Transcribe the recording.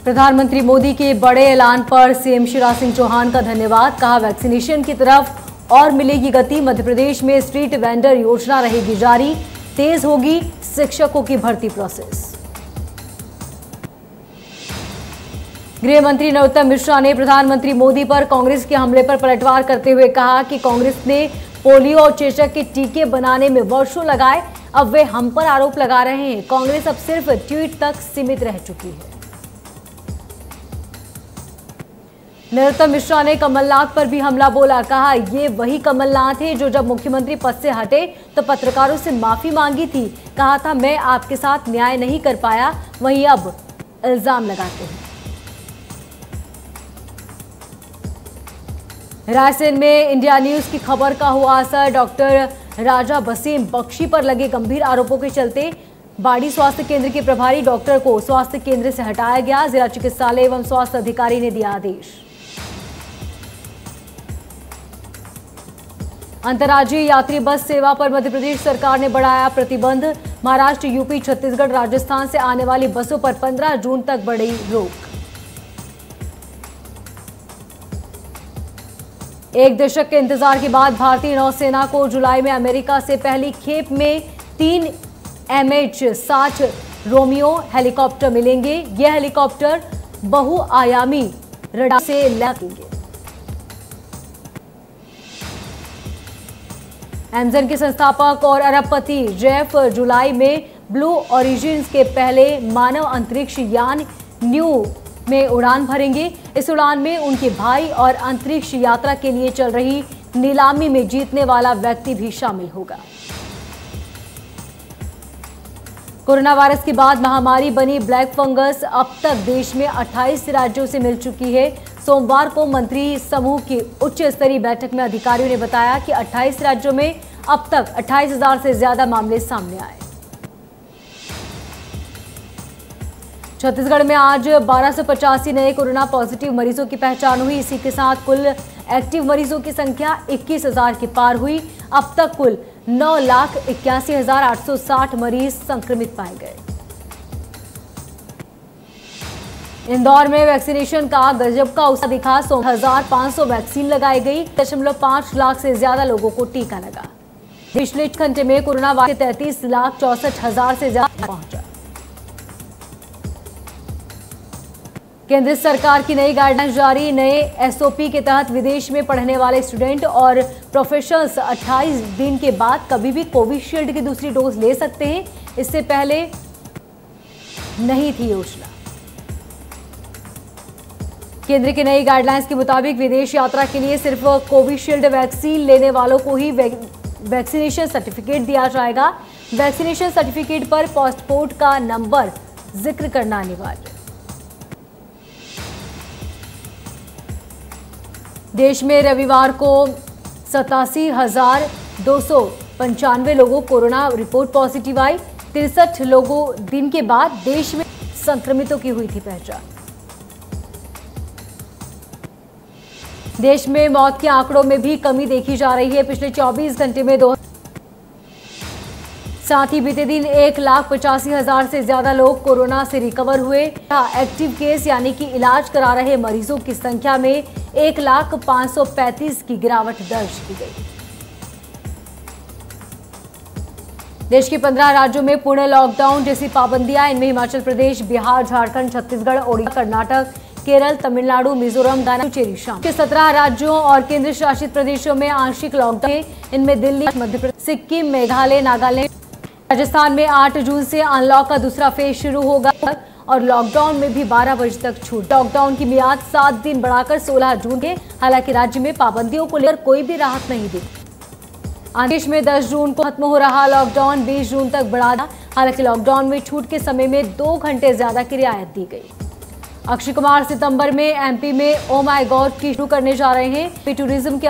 प्रधानमंत्री मोदी के बड़े ऐलान पर सीएम शिवराज सिंह चौहान का धन्यवाद। कहा, वैक्सीनेशन की तरफ और मिलेगी गति। मध्य प्रदेश में स्ट्रीट वेंडर योजना रहेगी जारी। तेज होगी शिक्षकों की भर्ती प्रोसेस। गृह मंत्री नरोत्तम मिश्रा ने प्रधानमंत्री मोदी पर कांग्रेस के हमले पर पलटवार करते हुए कहा कि कांग्रेस ने पोलियो और चेचक के टीके बनाने में वर्षों लगाए, अब वे हम पर आरोप लगा रहे हैं। कांग्रेस अब सिर्फ ट्वीट तक सीमित रह चुकी है। नरोत्तम मिश्रा ने कमलनाथ पर भी हमला बोला। कहा, ये वही कमलनाथ है जो जब मुख्यमंत्री पद से हटे तो पत्रकारों से माफी मांगी थी। कहा था, मैं आपके साथ न्याय नहीं कर पाया, वहीं अब इल्जाम लगाते हैं। रायसेन में इंडिया न्यूज की खबर का हुआ असर। डॉक्टर राजा वसीम बख्शी पर लगे गंभीर आरोपों के चलते बाड़ी स्वास्थ्य केंद्र के प्रभारी डॉक्टर को स्वास्थ्य केंद्र से हटाया गया। जिला चिकित्सालय एवं स्वास्थ्य अधिकारी ने दिया आदेश। अंतर्राज्यीय यात्री बस सेवा पर मध्य प्रदेश सरकार ने बढ़ाया प्रतिबंध। महाराष्ट्र, यूपी, छत्तीसगढ़, राजस्थान से आने वाली बसों पर 15 जून तक बढ़ी रोक। एक दशक के इंतजार के बाद भारतीय नौसेना को जुलाई में अमेरिका से पहली खेप में 3 MH-60 रोमियो हेलीकॉप्टर मिलेंगे। यह हेलीकॉप्टर बहुआयामी रडार से लैस एमेजन के संस्थापक और अरबपति जेफ जुलाई में ब्लू ओरिजिन के पहले मानव अंतरिक्ष यान न्यू में उड़ान भरेंगे। इस उड़ान में उनके भाई और अंतरिक्ष यात्रा के लिए चल रही नीलामी में जीतने वाला व्यक्ति भी शामिल होगा। कोरोना वायरस के बाद महामारी बनी ब्लैक फंगस अब तक देश में 28 राज्यों से मिल चुकी है। सोमवार को मंत्री समूह की उच्च स्तरीय बैठक में अधिकारियों ने बताया कि 28 राज्यों में अब तक 28,000 से ज्यादा मामले सामने आए। छत्तीसगढ़ में आज 1285 नए कोरोना पॉजिटिव मरीजों की पहचान हुई। इसी के साथ कुल एक्टिव मरीजों की संख्या 21,000 के पार हुई। अब तक कुल 9,81,860 मरीज संक्रमित पाए गए। इंदौर में वैक्सीनेशन का गजब का उत्साह दिखा। 16,500 वैक्सीन लगाई गई। 5 लाख से ज्यादा लोगों को टीका लगा। पिछले घंटे में कोरोना वायरस 33,64,000 से ज्यादा पहुंचा। केंद्र सरकार की नई गाइडलाइंस जारी। नए SOP के तहत विदेश में पढ़ने वाले स्टूडेंट और प्रोफेशनल्स 28 दिन के बाद कभी भी कोविशील्ड की दूसरी डोज ले सकते हैं। इससे पहले नहीं थी योजना। केंद्र की नई गाइडलाइंस के मुताबिक विदेश यात्रा के लिए सिर्फ कोविशील्ड वैक्सीन लेने वालों को ही वैक्सीनेशन सर्टिफिकेट दिया जाएगा। वैक्सीनेशन सर्टिफिकेट पर पासपोर्ट का नंबर जिक्र करना अनिवार्य। देश में रविवार को 87,295 लोगों कोरोना रिपोर्ट पॉजिटिव आई। 63 लोगों दिन के बाद देश में संक्रमितों की हुई थी पहचान। देश में मौत के आंकड़ों में भी कमी देखी जा रही है। पिछले 24 घंटे में साथ ही बीते दिन 1,85,000 से ज्यादा लोग कोरोना से रिकवर हुए। एक्टिव केस यानी कि इलाज करा रहे मरीजों की संख्या में 1,535 की गिरावट दर्ज की गई। देश के 15 राज्यों में पूर्ण लॉकडाउन जैसी पाबंदियां। इनमें हिमाचल प्रदेश, बिहार, झारखंड, छत्तीसगढ़, ओडिशा, कर्नाटक, केरल, तमिलनाडु, मिजोरम, गाना, पुडुचेरी शामिल के 17 राज्यों और केंद्र शासित प्रदेशों में आंशिक लॉकडाउन है। इनमें दिल्ली, मध्य प्रदेश, सिक्किम, मेघालय, नागालैंड, राजस्थान में 8 जून से अनलॉक का दूसरा फेज शुरू होगा और लॉकडाउन में भी 12 बजे तक छूट। लॉकडाउन की मियाद 7 दिन बढ़ाकर 16 जून है। हालांकि राज्य में पाबंदियों को लेकर कोई भी राहत नहीं दी। देश में 10 जून को खत्म हो रहा लॉकडाउन 20 जून तक बढ़ा था। हालांकि लॉकडाउन में छूट के समय में 2 घंटे ज्यादा की रियायत दी गई। अक्षय कुमार सितंबर में MP में ओ माय गॉड की शुरू करने जा रहे हैं। टूरिज्म के